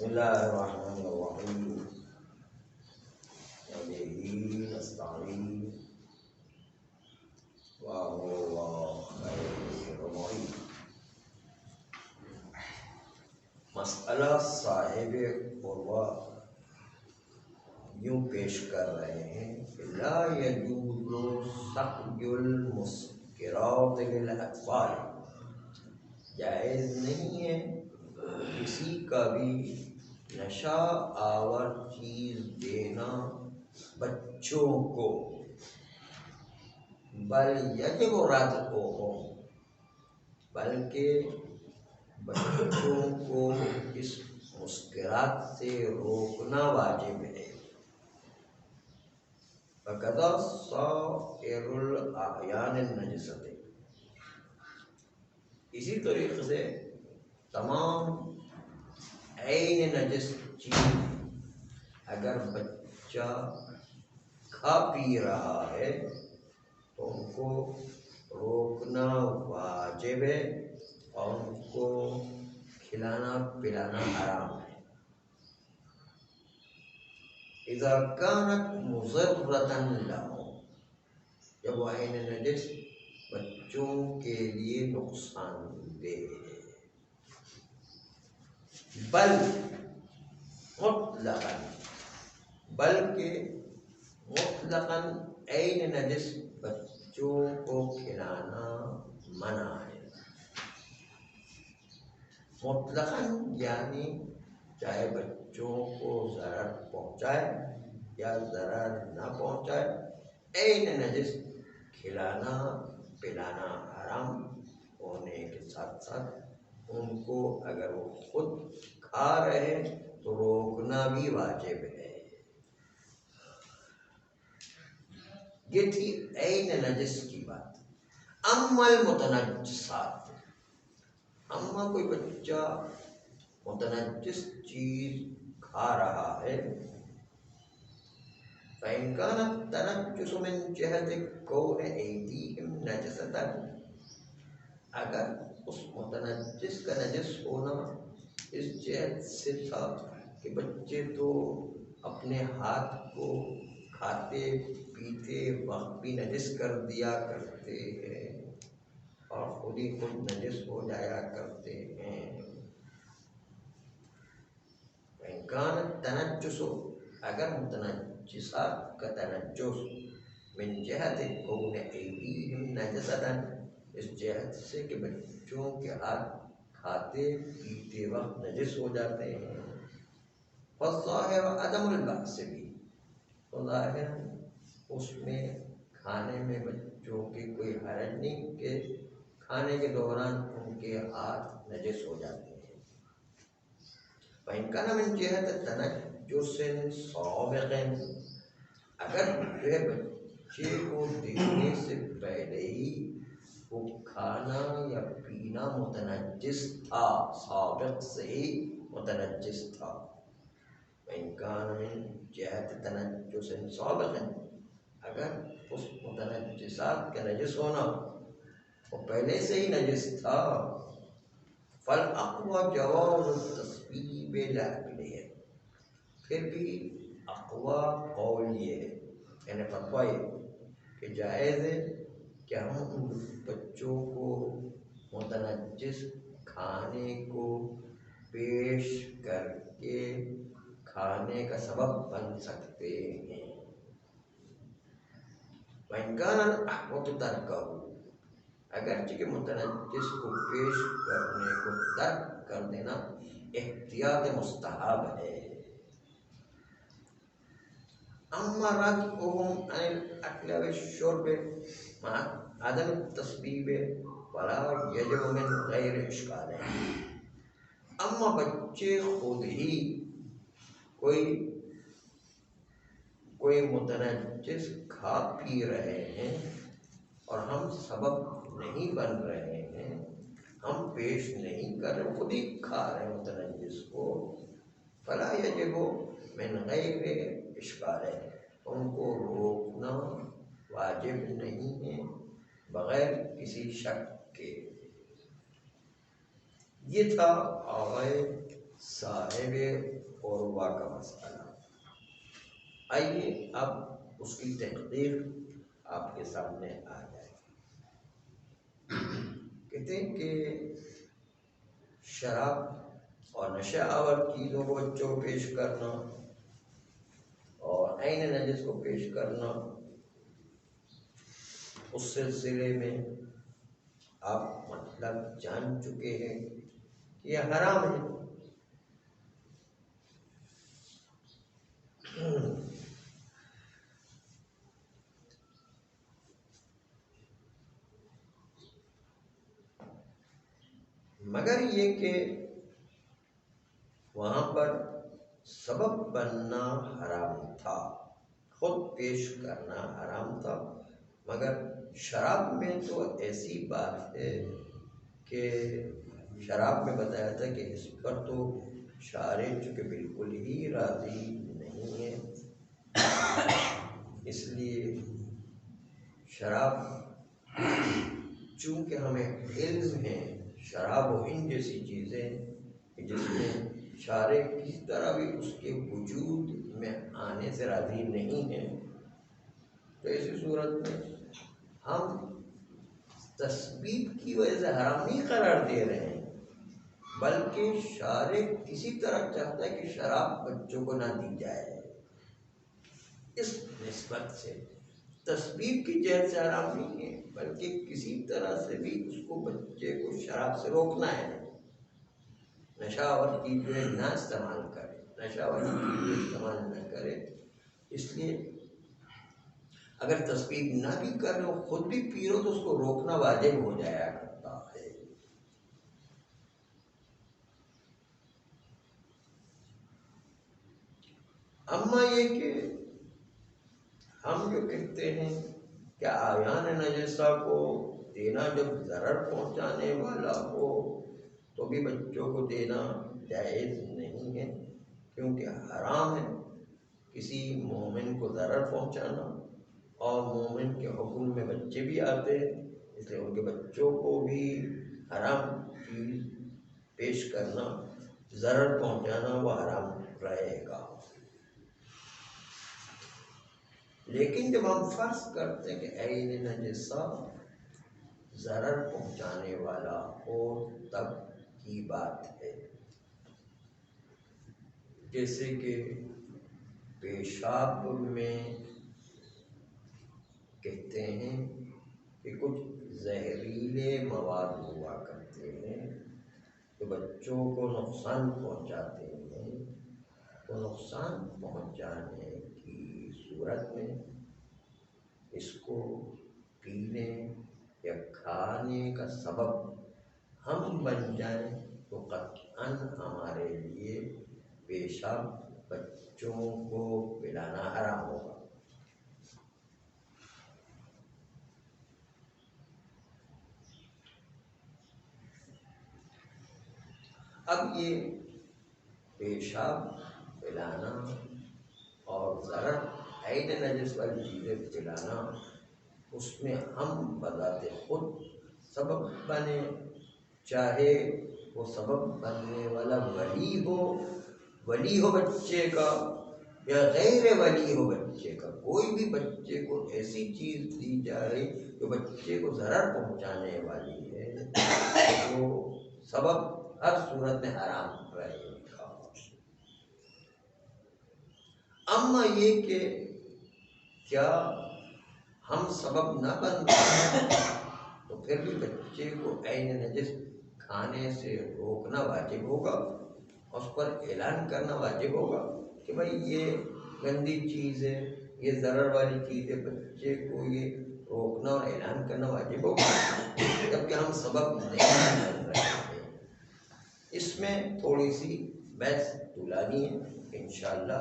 بسم الله الرحمن الرحيم وبه نستعين وهو خير معين. مسئلہ صاحب قربہ یوں پیش کر رہے ہیں کہ لا یجوز سقی المسکرات للاطفال، جائز نہیں ہے کسی کا بھی نشہ آور چیز دینا بچوں کو، بل یجب ردعہم، بلکہ بچوں کو اس مسکرات سے روکنا واجب ہے۔ وَقَدَا سَائِرُ الْأَعْيَانِ النَّجِسَةِ، اسی طریقے سے تمام عین نجس چیز اگر بچہ کھا پی رہا ہے تو ان کو روکنا واجب ہے اور ان کو کھلانا پلانا حرام ہے۔ اذا كانت مضرة لهم، جب وہ عین نجس بچوں کے لیے نقصان دہ ہے، بل مطلقاً، بلکہ مطلقاً عین نجس بچوں کو کھلانا منع ہے۔ مطلقاً یعنی چاہے بچوں کو ضرر پہنچائے یا ضرر نہ پہنچائے، عین نجس کھلانا پلانا حرام ہونے کے ساتھ ساتھ ان کو اگر وہ خود کھا رہے تو روکنا بھی واجب ہے۔ یہ تھی عین نجس کی بات۔ اما المتنجسات، اما کوئی بچہ متنجس چیز کھا رہا ہے، فإن كان التنجس من جهة كون أيديهم نجسة، اگر اس متنجس کا نجس ہونا اس جہت سے تھا کہ بچے تو اپنے ہاتھ کو کھاتے پیتے وقت بھی نجس کر دیا کرتے ہیں اور خود ہی خود نجس ہو جایا کرتے ہیں۔ فإن كان التنجس، اگر متنجسات کا تنجس من جهة كون أيديهم نجسة، اس جہت سے کہ بچوں کے ہاتھ کھاتے پیتے وقت نجس ہو جاتے ہیں، فالظاہر عدم البأس بھی، تو ظاہر اس میں کھانے میں بچوں کے کوئی حرج نہیں کہ کھانے کے دوران ان کے ہاتھ نجس ہو جاتے ہیں۔ فإن كان من جهة تنجس سابق، اگر جو ہے بچے کو دینے سے پہلے ہی وہ کھانا یا پینا متنجس تھا، سابق سے ہی متنجس تھا، فإن كان من جهة تنجس سابق، اگر اس متنجسات کا نجس ہونا وہ پہلے سے ہی نجس تھا، فالأقوى جواز التصویب لأکلہ، پھر بھی اقوی قول یہ ہے، یعنی فتویٰ یہ کہ جائز ہے کہ ہم ان بچوں کو متنجس کھانے کو پیش کر کے کھانے کا سبب بن سکتے ہیں۔ وإن كان الأحوط ترکہ، اگرچہ کہ متنجس کو پیش کرنے کو ترک کر دینا احتیاط مستحب ہے۔ اما ردعهم عن الأكل والشرب مع عدم التصویب فلا يجب من غیر اشکال، اما بچے خود ہی کوئی متنجس کھا پی رہے ہیں اور ہم سبب نہیں بن رہے ہیں، ہم پیش نہیں کر رہے، خود ہی کھا رہے ہیں متنجس کو، فلا یجب من غیر اشکال، ان کو روکنا واجب نہیں ہے بغیر کسی شک کے۔ یہ تھا آغاز صاحب عروہ کا مسئلہ۔ آئیے اب اس کی تحقیق آپ کے سامنے آ جائے۔ کہتے ہیں کہ شراب اور نشہ آور چیزوں کو بچوں کو پیش کرنا اور عین نجس کو پیش کرنا، اس سلسلے میں آپ مطلب جان چکے ہیں کہ یہ حرام ہے۔ مگر یہ کہ وہاں پر سبب بننا حرام تھا، خود پیش کرنا حرام تھا، مگر شراب میں تو ایسی بات ہے کہ شراب میں بتایا تھا کہ اس پر تو شارع چونکہ بالکل ہی راضی نہیں ہے، اس لیے شراب چونکہ ہمیں علم ہے شراب و ان جیسی چیزیں جس میں شارع کسی طرح بھی اس کے وجود میں آنے سے راضی نہیں ہے، تو ایسی صورت میں ہم تثبیت کی وجہ سے حرام نہیں قرار دے رہے ہیں، بلکہ شارع کسی طرح چاہتا ہے کہ شراب بچوں کو نہ دی جائے، اس نسبت سے تثبیت کی جہت سے حرام نہیں ہے، بلکہ کسی طرح سے بھی اس کو بچے کو شراب سے روکنا ہے، نشہ آور چیزیں نہ استعمال کرے، نشہ آور چیزیں استعمال نہ کرے۔ اس لیے اگر تثبیت نہ بھی کر لو، خود بھی پی لو، تو اس کو روکنا واجب ہو جایا کرتا ہے۔ اما یہ کہ ہم جو کہتے ہیں کہ اعیان نجسہ کو دینا جب ضرر پہنچانے والا ہو تو بھی بچوں کو دینا جائز نہیں ہے، کیونکہ حرام ہے کسی مومن کو ضرر پہنچانا، اور مومن کے حکم میں بچے بھی آتے ہیں، اس لیے ان کے بچوں کو بھی حرام چیز پیش کرنا، ضرر پہنچانا وہ حرام رہے گا۔ لیکن جب ہم فرض کرتے ہیں کہ عین نجسہ ضرر پہنچانے والا ہو تب کی بات ہے، جیسے کہ پیشاب میں کہتے ہیں کہ کچھ زہریلے مواد ہوا کرتے ہیں جو بچوں کو نقصان پہنچاتے ہیں، تو نقصان پہنچانے کی صورت میں اس کو پینے یا کھانے کا سبب ہم بن جائیں تو قطعاً ہمارے لیے پیشاب بچوں کو پلانا حرام ہوگا۔ اب یہ پیشاب پلانا اور ضرر عین نجس والی چیزیں پلانا، اس میں ہم بذات خود سبب بنے، چاہے وہ سبب بننے والا ولی ہو بچے کا یا غیر ولی ہو بچے کا، کوئی بھی بچے کو ایسی چیز دی جائے جو بچے کو ضرر پہنچانے والی ہے، وہ سبب ہر صورت میں حرام رہے گا۔ اما یہ کہ کیا ہم سبب نہ بن پائے تو پھر بھی بچے کو عین نجس کھانے سے روکنا واجب ہوگا، اس پر اعلان کرنا واجب ہوگا کہ بھائی یہ گندی چیز ہے، یہ ضرر والی چیز ہے، بچے کو یہ روکنا اور اعلان کرنا واجب ہوگا، جبکہ ہم سبب نہیں بن رہے ہیں۔ اس میں تھوڑی سی بحث طولانی ہے، انشاءاللہ۔